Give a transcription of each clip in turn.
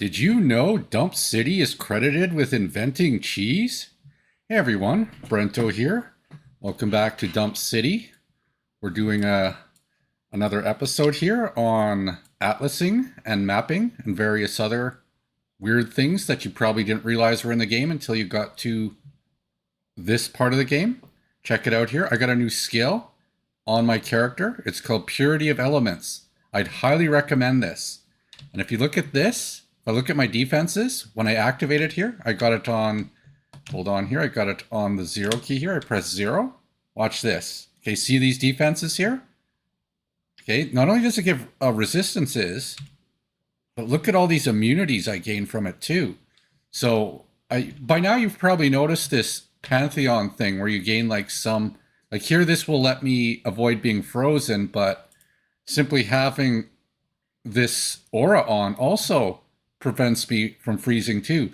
Did you know Dump City is credited with inventing cheese? Hey everyone, Brento here. Welcome back to Dump City. We're doing another episode here on atlasing and mapping and various other weird things that you probably didn't realize were in the game until you got to this part of the game. Check it out here. I got a new skill on my character. It's called Purity of Elements. I'd highly recommend this. And if you look at this, if I look at my defenses, when I activate it here, I got it on, hold on here, I got it on the 0 key here. I press 0. Watch this. Okay, see these defenses here? Okay, not only does it give resistances, but look at all these immunities I gain from it too. So by now you've probably noticed this Pantheon thing where you gain like some, like here this will let me avoid being frozen, but simply having this aura on also prevents me from freezing too.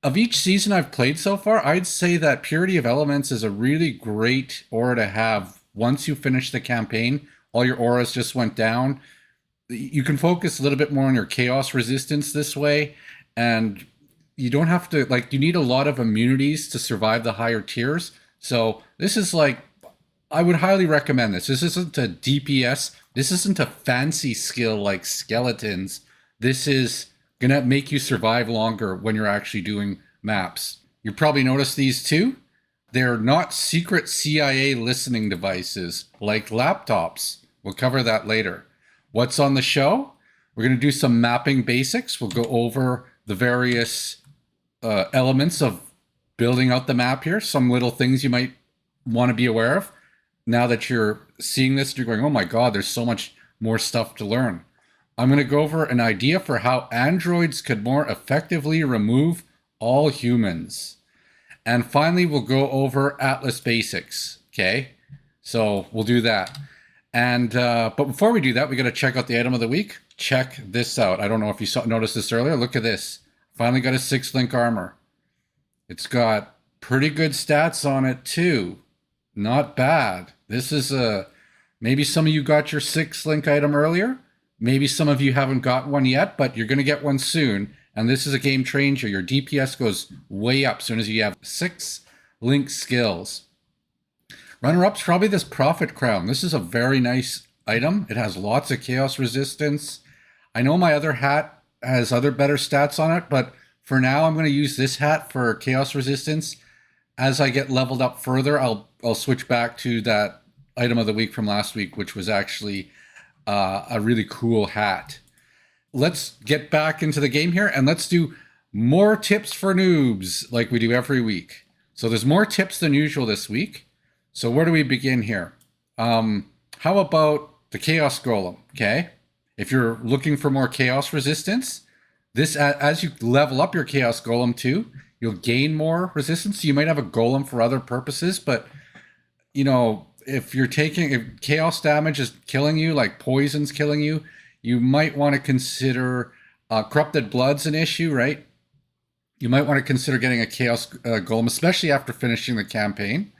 Of each season I've played so far, I'd say that Purity of Elements is a really great aura to have once you finish the campaign. All your auras just went down. You can focus a little bit more on your chaos resistance this way, and you don't have to, like, you need a lot of immunities to survive the higher tiers. So this is like, I would highly recommend this. This isn't a DPS. This isn't a fancy skill like skeletons. This is gonna make you survive longer when you're actually doing maps. You probably noticed these too. They're not secret CIA listening devices like laptops. We'll cover that later. What's on the show? We're gonna do some mapping basics. We'll go over the various elements of building out the map here. Some little things you might want to be aware of. Now that you're seeing this, you're going, oh my God, there's so much more stuff to learn. I'm going to go over an idea for how androids could more effectively remove all humans. And finally, we'll go over Atlas basics. Okay, so we'll do that. And but before we do that, we got to check out the item of the week. Check this out. I don't know if you noticed this earlier. Look at this. Finally got a 6-link armor. It's got pretty good stats on it too. Not bad. This is maybe some of you got your 6-link item earlier. Maybe some of you haven't got one yet, but you're going to get one soon. And this is a game changer. Your DPS goes way up as soon as you have 6-link skills. Runner-up's probably this Prophet Crown. This is a very nice item. It has lots of chaos resistance. I know my other hat has other better stats on it, but for now I'm going to use this hat for chaos resistance. As I get leveled up further, I'll switch back to that item of the week from last week, which was actually a really cool hat. Let's get back into the game here and let's do more tips for noobs like we do every week. So there's more tips than usual this week. So where do we begin here? How about the Chaos Golem? Okay, if you're looking for more chaos resistance, this as you level up your Chaos Golem too, you'll gain more resistance. You might have a golem for other purposes, but you know, if chaos damage is killing you, like poison's killing you, you might want to consider corrupted blood's an issue, right? You might want to consider getting a chaos golem, especially after finishing the campaign.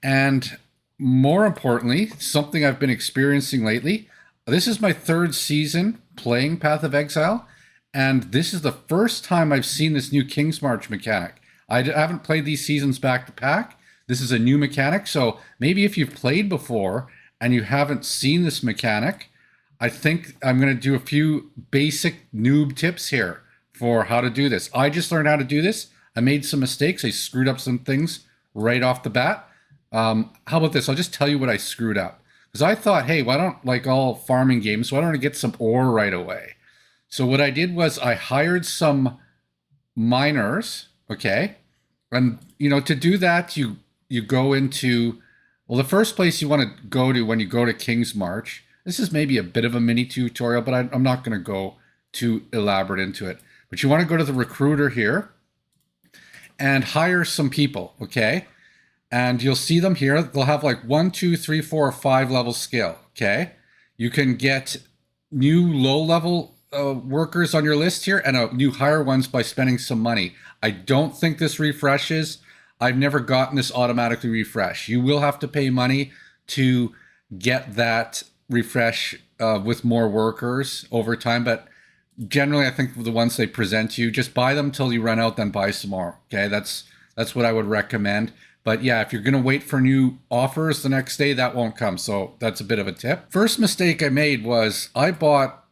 And more importantly, something I've been experiencing lately, this is my 3rd season playing Path of Exile, and this is the first time I've seen this new Kingsmarch mechanic. I haven't played these seasons back to back. This is a new mechanic, so maybe if you've played before and you haven't seen this mechanic, I think I'm going to do a few basic noob tips here for how to do this. I just learned how to do this. I made some mistakes. I screwed up some things right off the bat. How about this? I'll just tell you what I screwed up. Because I thought, hey, why don't, like all farming games, why don't I get some ore right away? So what I did was I hired some miners, okay? And, you know, to do that, you go into, well, the first place you want to go to when you go to Kingsmarch, this is maybe a bit of a mini tutorial, but I'm not going to go too elaborate into it. But you want to go to the recruiter here and hire some people, okay? And you'll see them here. They'll have like 1, 2, 3, 4, or 5 level skill, okay? You can get new low-level workers on your list here and new higher ones by spending some money. I don't think this refreshes. I've never gotten this automatically refresh. You will have to pay money to get that refresh with more workers over time, but generally, I think the ones they present to you, just buy them till you run out, then buy some more. Okay, that's what I would recommend. But yeah, if you're going to wait for new offers the next day, that won't come. So that's a bit of a tip. First mistake I made was I bought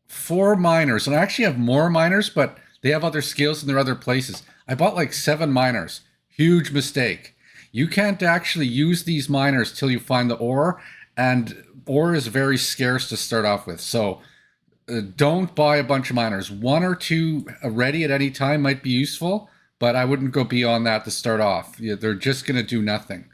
4 miners, and I actually have more miners, but they have other skills and they're other places. I bought like 7 miners. Huge mistake. You can't actually use these miners till you find the ore, and ore is very scarce to start off with. So don't buy a bunch of miners. 1 or 2 ready at any time might be useful, but I wouldn't go beyond that to start off. Yeah, they're just going to do nothing.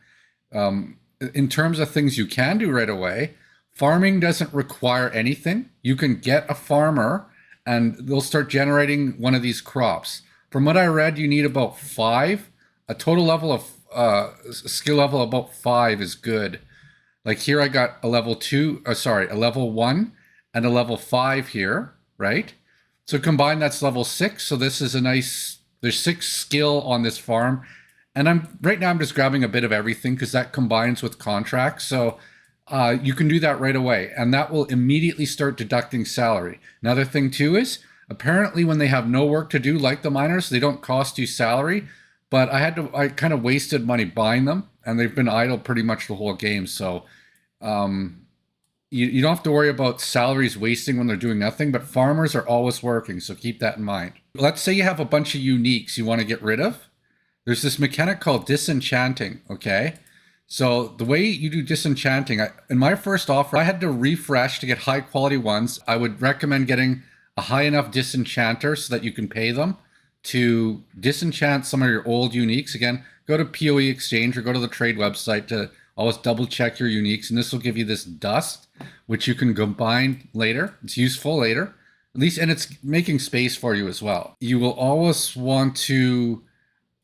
In terms of things you can do right away, farming doesn't require anything. You can get a farmer and they'll start generating one of these crops. From what I read, you need about 5. A total level of skill level about 5 is good. Like here I got a level 2, a level 1 and a level 5 here, right? So combined that's level 6. So this is a nice, there's 6 skill on this farm. And right now I'm just grabbing a bit of everything because that combines with contracts. So you can do that right away, and that will immediately start deducting salary. Another thing too is apparently when they have no work to do, like the miners, they don't cost you salary. But I kind of wasted money buying them, and they've been idle pretty much the whole game. So you don't have to worry about salaries wasting when they're doing nothing, but farmers are always working, so keep that in mind. Let's say you have a bunch of uniques you want to get rid of. There's this mechanic called disenchanting, okay? So the way you do disenchanting, in my first offer, I had to refresh to get high quality ones. I would recommend getting a high enough disenchanter so that you can pay them to disenchant some of your old uniques. Again, go to PoE Exchange or go to the trade website to always double check your uniques, and this will give you this dust, which you can combine later. It's useful later, at least, and it's making space for you as well. You will always want to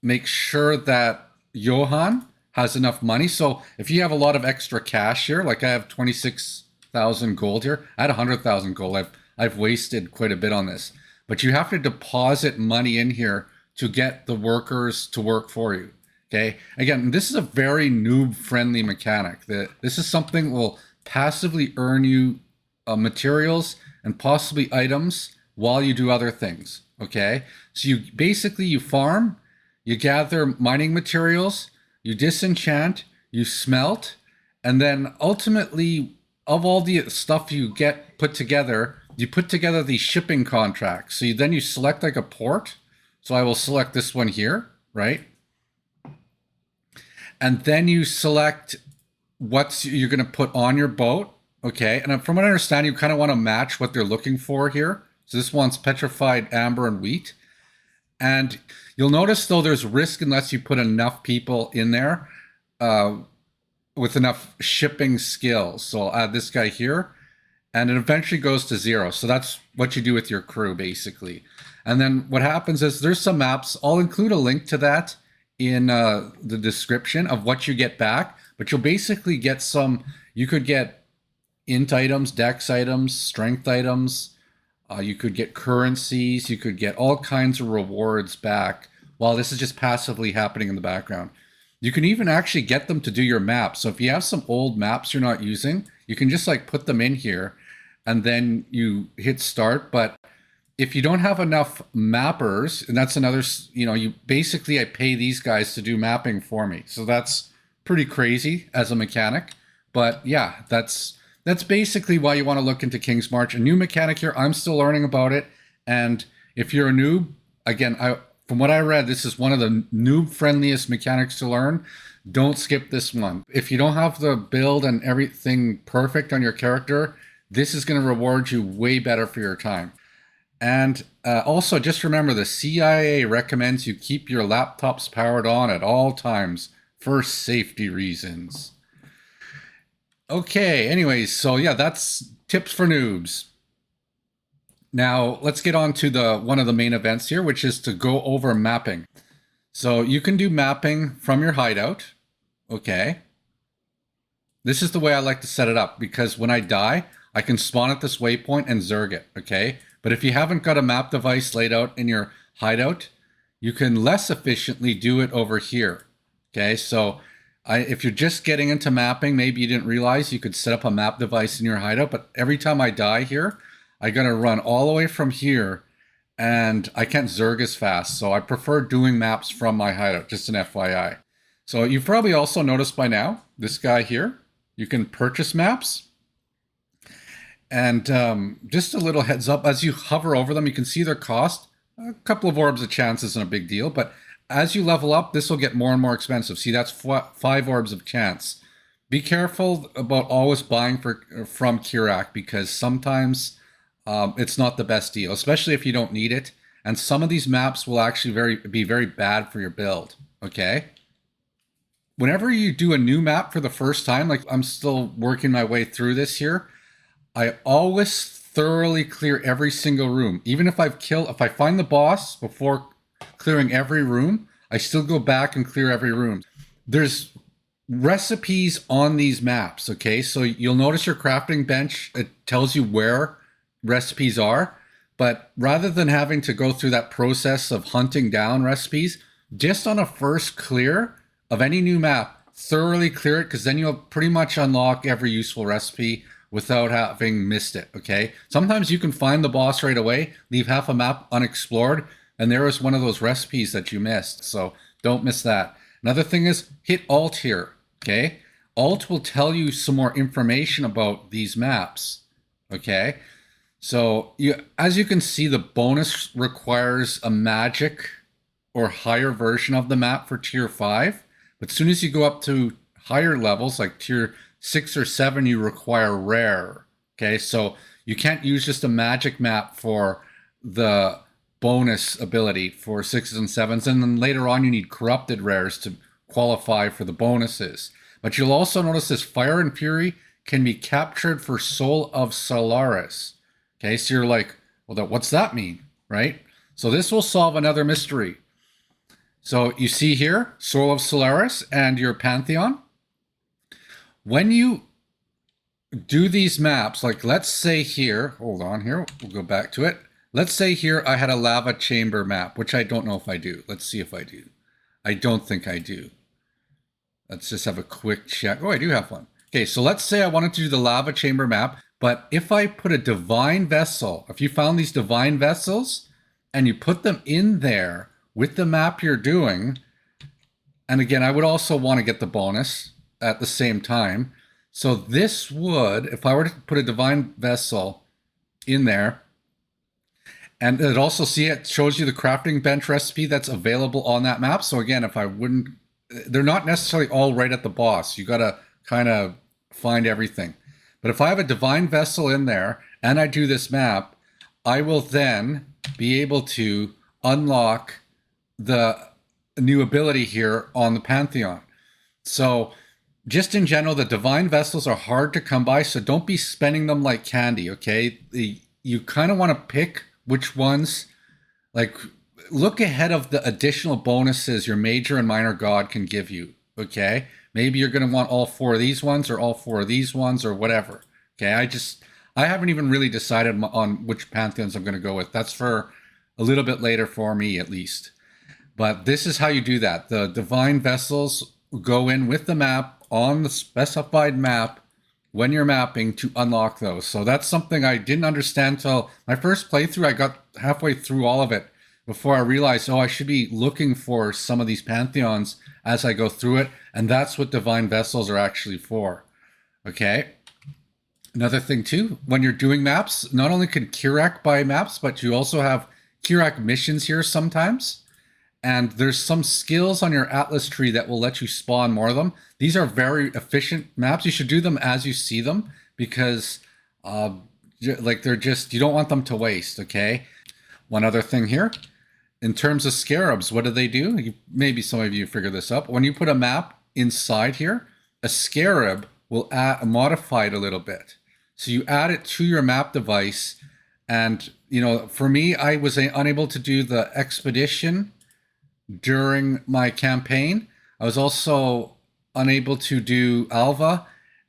make sure that Johan has enough money. So if you have a lot of extra cash here, like I have 26,000 gold here, I had 100,000 gold. I've wasted quite a bit on this, but you have to deposit money in here to get the workers to work for you. Okay. Again, this is a very noob friendly mechanic. This is something that will passively earn you materials and possibly items while you do other things. Okay. So you farm, you gather mining materials, you disenchant, you smelt, and then ultimately, of all the stuff you get put together, you put together these shipping contracts. So then you select like a port. So I will select this one here, right? And then you select what you're going to put on your boat, okay? And from what I understand, you kind of want to match what they're looking for here. So this one's petrified amber and wheat. And you'll notice, though, there's risk unless you put enough people in there with enough shipping skills. So I'll add this guy here, and it eventually goes to 0. So that's what you do with your crew, basically. And then what happens is there's some maps. I'll include a link to that in the description of what you get back. But you'll basically get you could get int items, dex items, strength items. You could get currencies, you could get all kinds of rewards back while this is just passively happening in the background. You can even actually get them to do your maps. So if you have some old maps you're not using, you can just like put them in here and then you hit start. But if you don't have enough mappers, and that's another, I pay these guys to do mapping for me. So that's pretty crazy as a mechanic. But yeah, that's basically why you want to look into Kingsmarch. A new mechanic here. I'm still learning about it. And if you're a noob, again, from what I read, this is one of the noob friendliest mechanics to learn. Don't skip this one. If you don't have the build and everything perfect on your character, this is going to reward you way better for your time. And also just remember, the CIA recommends you keep your laptops powered on at all times for safety reasons. Okay, anyways, so yeah, that's tips for noobs. Now, let's get on to one of the main events here, which is to go over mapping. So you can do mapping from your hideout, okay? This is the way I like to set it up, because when I die, I can spawn at this waypoint and zerg it, okay? But if you haven't got a map device laid out in your hideout, you can less efficiently do it over here, okay? So if you're just getting into mapping, maybe you didn't realize you could set up a map device in your hideout, but every time I die here, I gotta run all the way from here, and I can't zerg as fast. So I prefer doing maps from my hideout, just an FYI. So you've probably also noticed by now, this guy here, you can purchase maps. And just a little heads up, as you hover over them, you can see their cost. A couple of orbs of chance isn't a big deal, but as you level up, this will get more and more expensive. See, that's 5 orbs of chance. Be careful about always buying from Kirak, because sometimes it's not the best deal, especially if you don't need it. And some of these maps will actually be very bad for your build, okay? Whenever you do a new map for the first time, like I'm still working my way through this here, I always thoroughly clear every single room. Even if if I find the boss before clearing every room, I still go back and clear every room. There's recipes on these maps, okay? So you'll notice your crafting bench, it tells you where recipes are, but rather than having to go through that process of hunting down recipes, just on a first clear of any new map, thoroughly clear it, because then you'll pretty much unlock every useful recipe without having missed it, okay? Sometimes you can find the boss right away, leave half a map unexplored, and there is one of those recipes that you missed, so don't miss that. Another thing is, hit Alt here, okay? Alt will tell you some more information about these maps, okay? So, as you can see, the bonus requires a magic or higher version of the map for tier 5, but as soon as you go up to higher levels, like tier 6 or 7, you require rare. Okay, so you can't use just a magic map for the bonus ability for 6s and 7s, and then later on you need corrupted rares to qualify for the bonuses. But you'll also notice this Fire and Fury can be captured for Soul of Solaris. Okay, so you're like, well, what's that mean, right? So this will solve another mystery. So you see here, Soul of Solaris and your Pantheon. When you do these maps, like let's say here, hold on here, we'll go back to it. Let's say here I had a lava chamber map, which I don't know if I do. Let's see if I do. I don't think I do. Let's just have a quick check. Oh, I do have one. Okay, so let's say I wanted to do the lava chamber map, but if I put a divine vessel, if you found these divine vessels and you put them in there with the map you're doing, and again, I would also want to get the bonus at the same time. So this would, if I were to put a divine vessel in there, and it also, see, it shows you the crafting bench recipe that's available on that map. So again, if I wouldn't, they're not necessarily all right at the boss. You got to kind of find everything. But if I have a divine vessel in there and I do this map, I will then be able to unlock the new ability here on the Pantheon. So just in general, the divine vessels are hard to come by, so don't be spending them like candy, okay? You kind of want to pick which ones, like, look ahead of the additional bonuses your major and minor god can give you, okay? Maybe you're going to want all 4 of these ones or all 4 of these ones or whatever, okay? I haven't even really decided on which pantheons I'm going to go with. That's for a little bit later for me, at least. But this is how you do that. The divine vessels go in with the map on the specified map when you're mapping to unlock those. So that's something I didn't understand till my first playthrough. I got halfway through all of it before I realized, oh, I should be looking for some of these pantheons as I go through it. And that's what divine vessels are actually for. Okay. Another thing too, when you're doing maps, not only can Kirak buy maps, but you also have Kirak missions here sometimes. And there's some skills on your Atlas tree that will let you spawn more of them. These are very efficient maps. You should do them as you see them, because like they're just, you don't want them to waste, okay? One other thing here, in terms of scarabs, what do? Maybe some of you figure this out. When you put a map inside here, a scarab will modify it a little bit. So you add it to your map device. And, you know, for me, I was unable to do the expedition during my campaign. I was also unable to do Alva,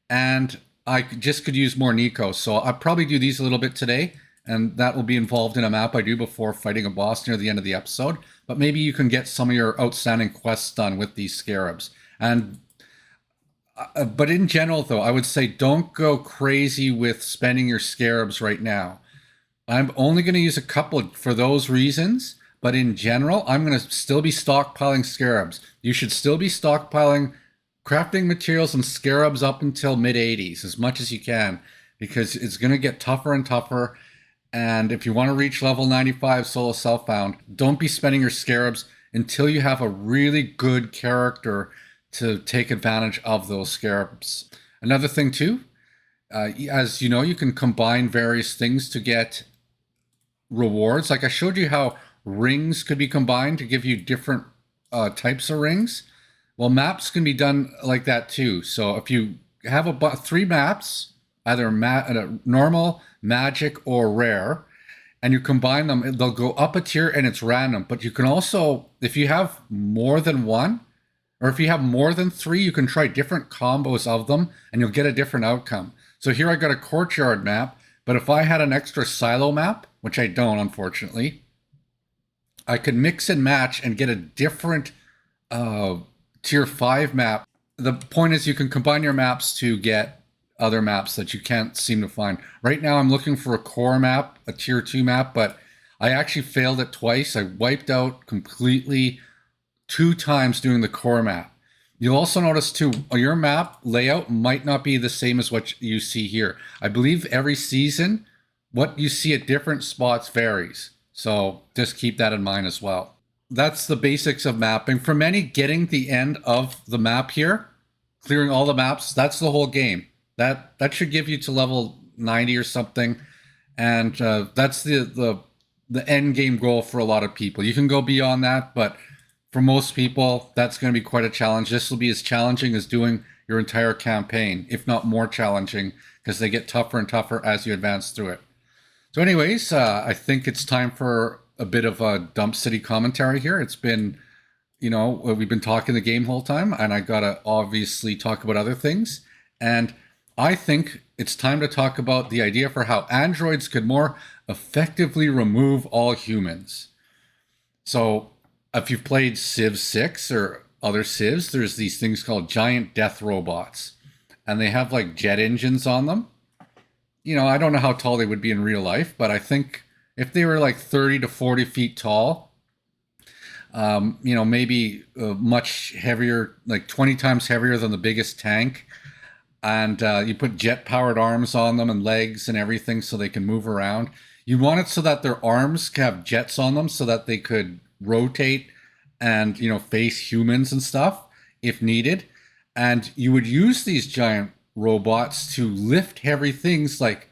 and I just could use more Nico. So I'll probably do these a little bit today, and that will be involved in a map I do before fighting a boss near the end of the episode. But maybe you can get some of your outstanding quests done with these scarabs. And but in general, though, I would say don't go crazy with spending your scarabs right now. I'm only going to use a couple for those reasons, but in general, I'm going to still be stockpiling scarabs. You should still be stockpiling crafting materials and scarabs up until mid 80s as much as you can, because it's going to get tougher and tougher. And if you want to reach level 95 solo self-found, don't be spending your scarabs until you have a really good character to take advantage of those scarabs. Another thing too, as you know, you can combine various things to get rewards. Like I showed you how rings could be combined to give you different types of rings. Well, maps can be done like that too. So if you have about 3 maps, either normal, magic, or rare, and you combine them, they'll go up a tier and it's random. But you can also, if you have more than one, or if you have more than 3, you can try different combos of them and you'll get a different outcome. So here I got a courtyard map, but if I had an extra silo map, which I don't, unfortunately, I could mix and match and get a different tier 5 map. The point is you can combine your maps to get other maps that you can't seem to find. Right now I'm looking for a core map, a tier 2 map, but I actually failed it twice. I wiped out completely 2 times doing the core map. You'll also notice too, your map layout might not be the same as what you see here. I believe every season, what you see at different spots varies. So just keep that in mind as well. That's the basics of mapping. For many, getting the end of the map here, clearing all the maps, that's the whole game. That should give you to level 90 or something. And that's the end game goal for a lot of people. You can go beyond that, but for most people, that's going to be quite a challenge. This will be as challenging as doing your entire campaign, if not more challenging, because they get tougher and tougher as you advance through it. So anyways, I think it's time for a bit of a Dump City commentary here. It's been, you know, we've been talking the game the whole time, and I got to obviously talk about other things. And I think it's time to talk about the idea for how androids could more effectively remove all humans. So if you've played Civ 6 or other Civs, there's these things called giant death robots, and they have like jet engines on them. You know, I don't know how tall they would be in real life, but I think if they were like 30 to 40 feet tall, you know, maybe much heavier, like 20 times heavier than the biggest tank. And you put jet-powered arms on them and legs and everything so they can move around. You want it so that their arms have jets on them so that they could rotate and, you know, face humans and stuff if needed. And you would use these giant robots to lift heavy things like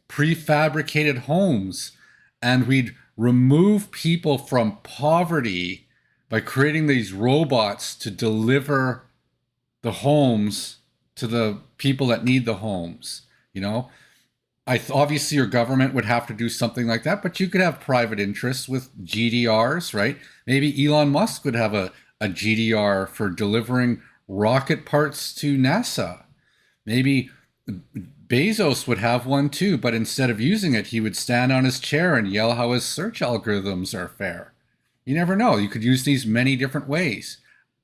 prefabricated homes. And we'd remove people from poverty by creating these robots to deliver the homes to the people that need the homes. You know, obviously your government would have to do something like that, but you could have private interests with GDRs, right? Maybe Elon Musk would have a GDR for delivering rocket parts to NASA. Maybe Bezos would have one too, but instead of using it, he would stand on his chair and yell how his search algorithms are fair. You never know. You could use these many different ways.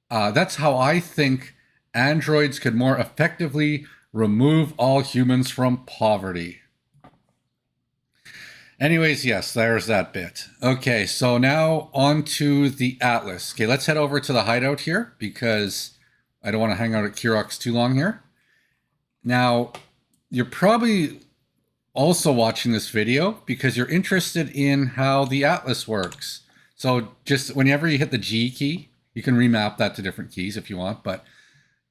That's how I think androids could more effectively remove all humans from poverty. Anyways, yes, there's that bit. Okay, so now on to the Atlas. Okay, let's head over to the hideout here because I don't want to hang out at Kirox too long here. Now, you're probably also watching this video because you're interested in how the Atlas works. So just whenever you hit the G key, you can remap that to different keys if you want, but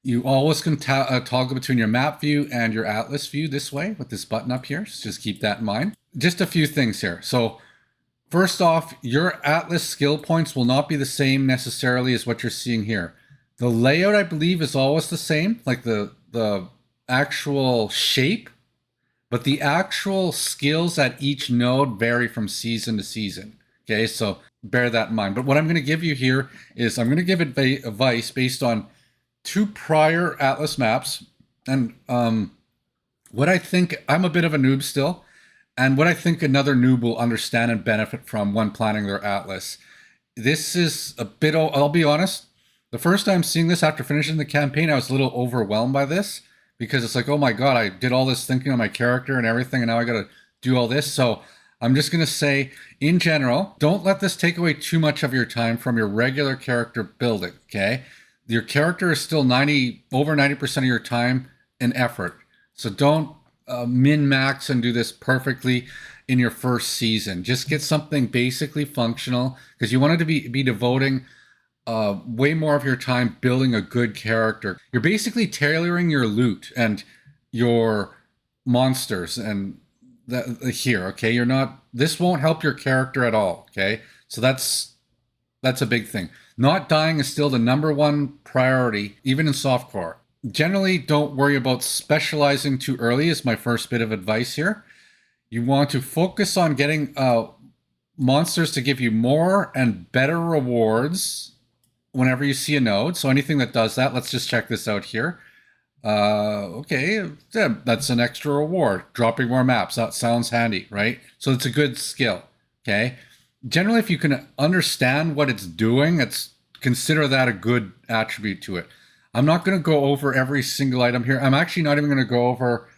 you always can toggle between your map view and your Atlas view this way with this button up here. So just keep that in mind. Just a few things here. So first off, your Atlas skill points will not be the same necessarily as what you're seeing here. The layout, I believe, is always the same, like the actual shape, but the actual skills at each node vary from season to season. Okay, so bear that in mind. But what I'm going to give you here is I'm going to give advice based on 2 prior Atlas maps, and what I think, I'm a bit of a noob still, and what I think another noob will understand and benefit from when planning their Atlas. This is a bit, I'll be honest, the first time seeing this after finishing the campaign, I was a little overwhelmed by this, because it's like, oh my god, I did all this thinking on my character and everything, and now I got to do all this. So I'm just going to say, in general, don't let this take away too much of your time from your regular character building, okay? Your character is still over 90% of your time and effort. So don't min-max and do this perfectly in your first season. Just get something basically functional, because you want it to be devoting way more of your time building a good character. You're basically tailoring your loot and your monsters and here, okay? You're not, this won't help your character at all, okay? So that's a big thing. Not dying is still the #1 priority, even in softcore. Generally, don't worry about specializing too early is my first bit of advice here. You want to focus on getting monsters to give you more and better rewards whenever you see a node. So anything that does that, let's just check this out here. Okay, that's an extra reward. Dropping more maps, that sounds handy, right? So it's a good skill, okay? Generally, if you can understand what it's doing, consider that a good attribute to it. I'm not going to go over every single item here. I'm actually not even going to go over,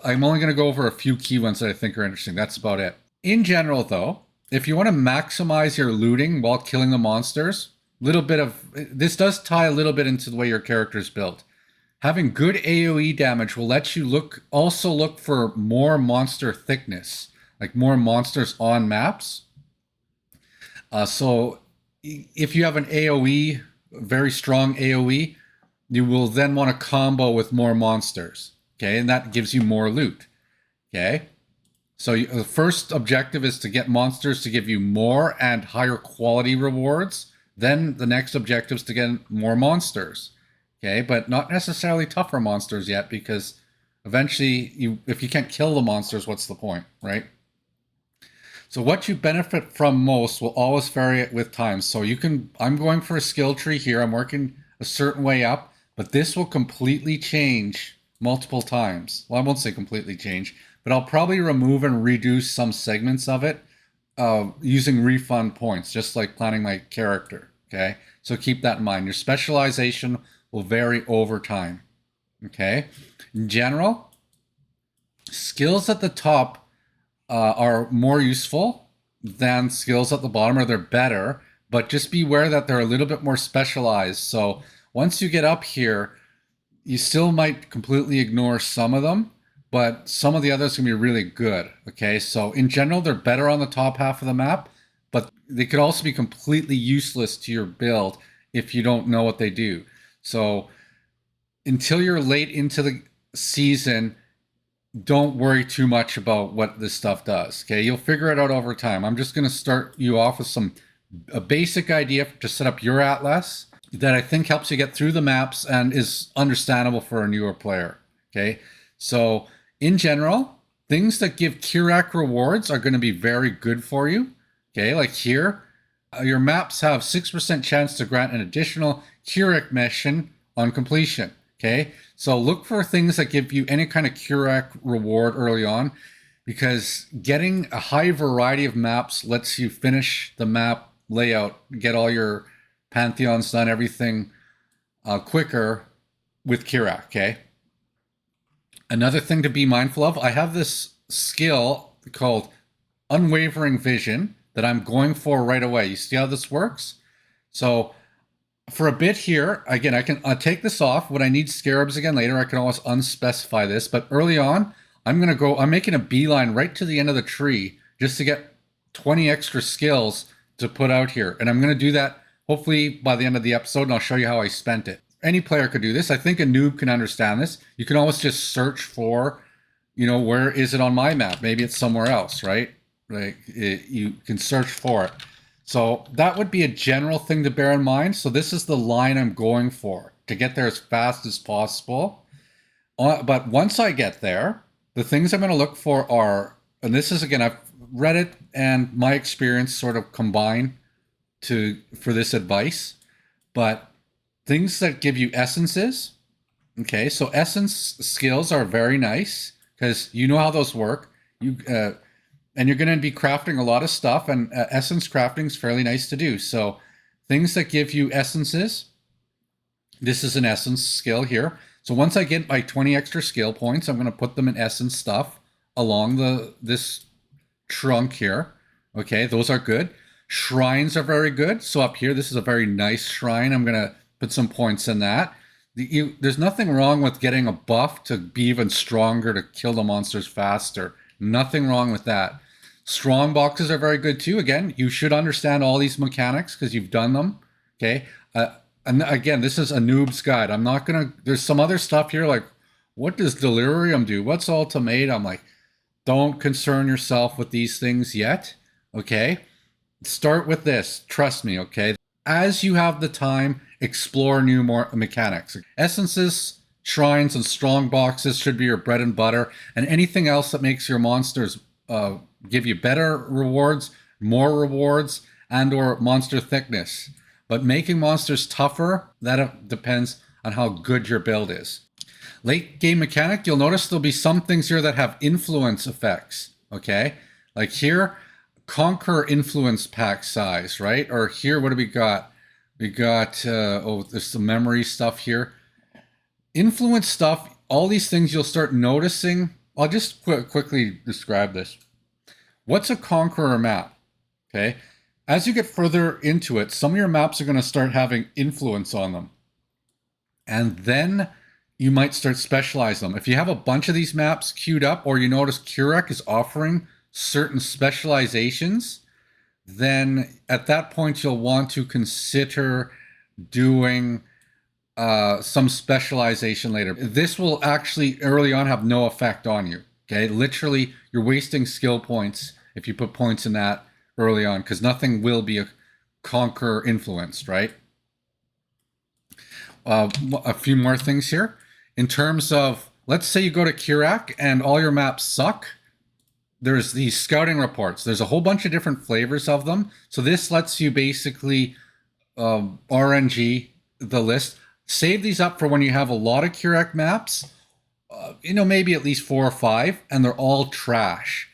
I'm only going to go over a few key ones that I think are interesting. That's about it. In general, though, if you want to maximize your looting while killing the monsters, this does tie a little bit into the way your character is built. Having good AoE damage will let you also look for more monster thickness, like more monsters on maps. So if you have an AoE, very strong AoE, you will then want to combo with more monsters, okay? And that gives you more loot, okay? So the first objective is to get monsters to give you more and higher quality rewards. Then the next objective is to get more monsters, okay? But not necessarily tougher monsters yet, because eventually, if you can't kill the monsters, what's the point, right? So what you benefit from most will always vary with time. So I'm going for a skill tree here. I'm working a certain way up, but this will completely change multiple times. Well, I won't say completely change, but I'll probably remove and reduce some segments of it using refund points, just like planning my character, okay? So keep that in mind. Your specialization will vary over time, okay? In general, skills at the top are more useful than skills at the bottom, or they're better, but just beware that they're a little bit more specialized. So once you get up here, you still might completely ignore some of them, but some of the others can be really good, okay? So in general, they're better on the top half of the map, but they could also be completely useless to your build if you don't know what they do. So until you're late into the season, don't worry too much about what this stuff does, okay? You'll figure it out over time. I'm just going to start you off with a basic idea to set up your atlas that I think helps you get through the maps and is understandable for a newer player, okay? So in general, things that give Kirak rewards are going to be very good for you, okay? Like here, your maps have 6% chance to grant an additional Kirak mission on completion, okay? So look for things that give you any kind of Kirak reward early on, because getting a high variety of maps lets you finish the map layout, get all your pantheons done, everything quicker with Kirak, okay? Another thing to be mindful of, I have this skill called Unwavering Vision that I'm going for right away. You see how this works? So for a bit here, again, I can take this off. When I need scarabs again later, I can always unspecify this. But early on, I'm making a beeline right to the end of the tree just to get 20 extra skills to put out here. And I'm going to do that hopefully by the end of the episode, and I'll show you how I spent it. Any player could do this. I think a noob can understand this. You can always just search for, where is it on my map? Maybe it's somewhere else, right? You can search for it. So that would be a general thing to bear in mind. So this is the line I'm going for, to get there as fast as possible. But once I get there, the things I'm going to look for are, and this is, again, I've read it and my experience sort of combine for this advice, but things that give you essences. Okay, so essence skills are very nice because you know how those work. And you're going to be crafting a lot of stuff, and essence crafting is fairly nice to do. So things that give you essences, this is an essence skill here. So once I get my 20 extra skill points, I'm going to put them in essence stuff along this trunk here. Okay, those are good. Shrines are very good. So up here, this is a very nice shrine. I'm going to put some points in that. There's nothing wrong with getting a buff to be even stronger, to kill the monsters faster. Nothing wrong with that. Strong boxes are very good too. Again, you should understand all these mechanics because you've done them. Okay. And again, this is a noob's guide. I'm not going to, there's some other stuff here like, what does delirium do? What's ultimatum? Like, don't concern yourself with these things yet. Okay. Start with this. Trust me. Okay. As you have the time, explore new more mechanics. Essences, shrines, and strong boxes should be your bread and butter. And anything else that makes your monsters give you better rewards, more rewards, and or monster thickness. But making monsters tougher, that depends on how good your build is. Late game mechanic, you'll notice there'll be some things here that have influence effects, okay? Like here, conquer influence pack size, right? Or here, what do we got? We got, oh, there's some memory stuff here. Influence stuff, all these things you'll start noticing. I'll just quickly describe this. What's a conqueror map? Okay. As you get further into it, some of your maps are going to start having influence on them. And then you might start specializing them. If you have a bunch of these maps queued up, or you notice Kurek is offering certain specializations, then at that point you'll want to consider doing some specialization later. This will actually early on have no effect on you. Okay, literally you're wasting skill points if you put points in that early on, because nothing will be a conquer influenced, right? A few more things here. In terms of, let's say you go to Kirak and all your maps suck. There's these scouting reports. There's a whole bunch of different flavors of them. So this lets you basically RNG the list. Save these up for when you have a lot of Kirak maps, you know, maybe at least 4 or 5, and they're all trash.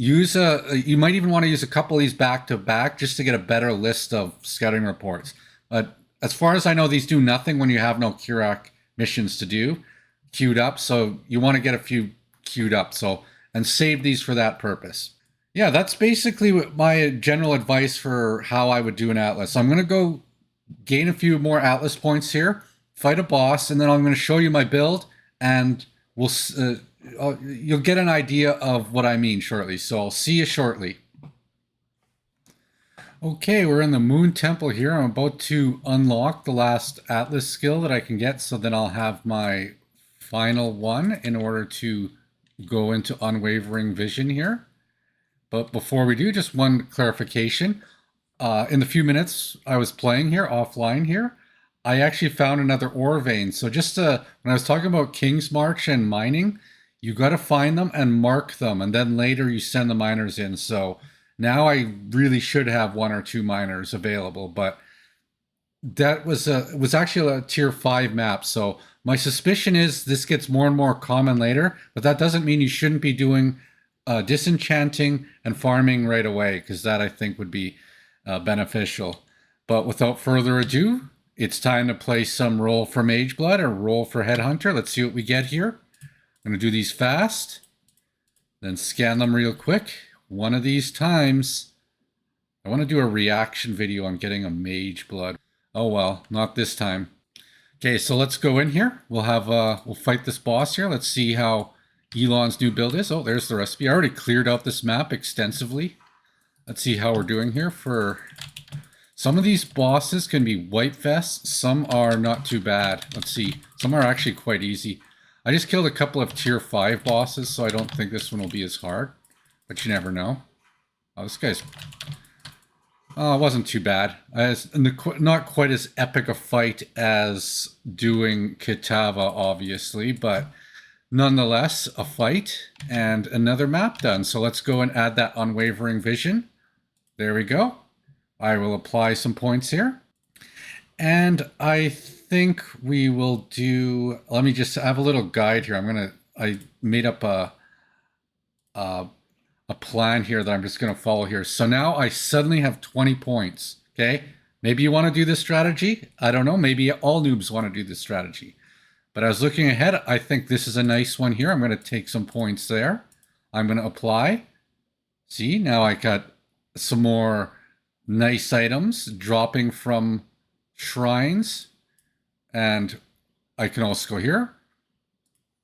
You might even want to use a couple of these back to back just to get a better list of scouting reports. But as far as I know, these do nothing when you have no Kirak missions to do queued up. So you want to get a few queued up. So, and save these for that purpose. Yeah, that's basically my general advice for how I would do an Atlas. So I'm going to go gain a few more Atlas points here, fight a boss, and then I'm going to show you my build, and you'll get an idea of what I mean shortly. So I'll see you shortly. Okay, we're in the Moon Temple here. I'm about to unlock the last Atlas skill that I can get, so then I'll have my final one in order to go into Unwavering Vision here. But before we do, just one clarification. In the few minutes I was playing here, offline here, I actually found another ore vein. So just when I was talking about Kingsmarch and mining, you got to find them and mark them, and then later you send the miners in. So now I really should have 1 or 2 miners available, but that was actually a tier 5 map. So my suspicion is this gets more and more common later, but that doesn't mean you shouldn't be doing disenchanting and farming right away, because that I think would be beneficial. But without further ado, it's time to play some roll for Mage Blood or roll for Headhunter. Let's see what we get here. I'm going to do these fast, then scan them real quick. One of these times, I want to do a reaction video on getting a Mage Blood. Oh well, not this time. Okay, so let's go in here. We'll fight this boss here. Let's see how Elon's new build is. Oh, there's the recipe. I already cleared out this map extensively. Let's see how we're doing here. For some of these bosses can be white vests. Some are not too bad. Let's see. Some are actually quite easy. I just killed a couple of tier 5 bosses, so I don't think this one will be as hard. But you never know. Oh, this guy's... Oh, it wasn't too bad. Not quite as epic a fight as doing Kitava, obviously, but nonetheless, a fight and another map done. So let's go and add that Unwavering Vision. There we go. I will apply some points here. And I think we will do... Let me just have a little guide here. I made up a plan here that I'm just going to follow here. So now I suddenly have 20 points. Okay. Maybe you want to do this strategy. I don't know. Maybe all noobs want to do this strategy. But I was looking ahead. I think this is a nice one here. I'm going to take some points there. I'm going to apply. See, now I got some more nice items dropping from shrines. And I can also go here.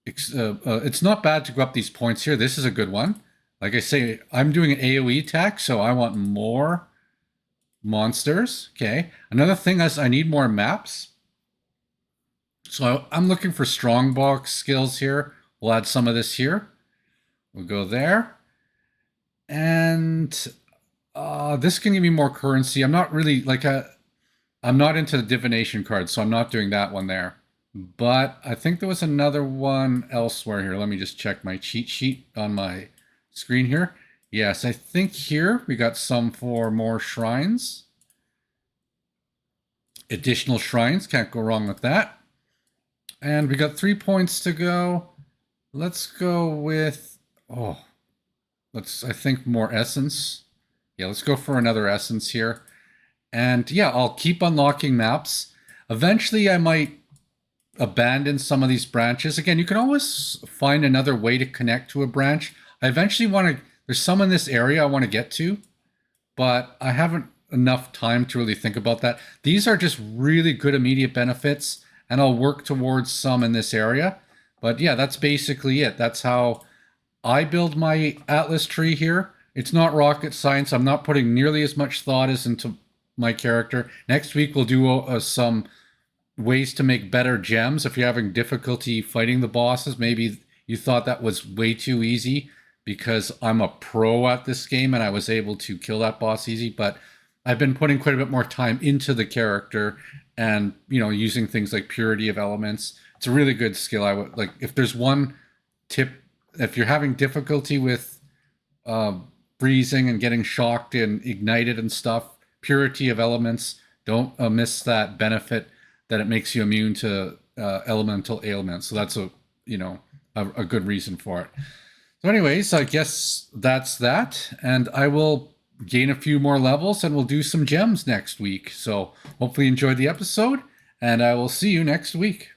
It's not bad to go up these points here. This is a good one. Like I say, I'm doing an AoE attack, so I want more monsters. Okay. Another thing is I need more maps. So I'm looking for strongbox skills here. We'll add some of this here. We'll go there. And this can give me more currency. I'm not really I'm not into the divination cards, so I'm not doing that one there. But I think there was another one elsewhere here. Let me just check my cheat sheet on my screen here. Yes, I think here we got some for more shrines. Additional shrines, can't go wrong with that. And we got 3 points to go. Let's go with, I think more essence. Yeah, let's go for another essence here. And yeah, I'll keep unlocking maps. Eventually I might abandon some of these branches. Again, you can always find another way to connect to a branch. I eventually want to, there's some in this area I want to get to, but I haven't enough time to really think about that. These are just really good immediate benefits, and I'll work towards some in this area. But yeah, that's basically it. That's how I build my Atlas tree here. It's not rocket science. I'm not putting nearly as much thought as into my character. Next week, we'll do some ways to make better gems. If you're having difficulty fighting the bosses, maybe you thought that was way too easy because I'm a pro at this game and I was able to kill that boss easy, but I've been putting quite a bit more time into the character and, you know, using things like purity of elements. It's a really good skill. I would like, if there's one tip, if you're having difficulty with freezing and getting shocked and ignited and stuff, purity of elements, don't miss that benefit that it makes you immune to elemental ailments. So that's a good reason for it. So anyways, I guess that's that. And I will gain a few more levels and we'll do some gems next week. So hopefully you enjoyed the episode and I will see you next week.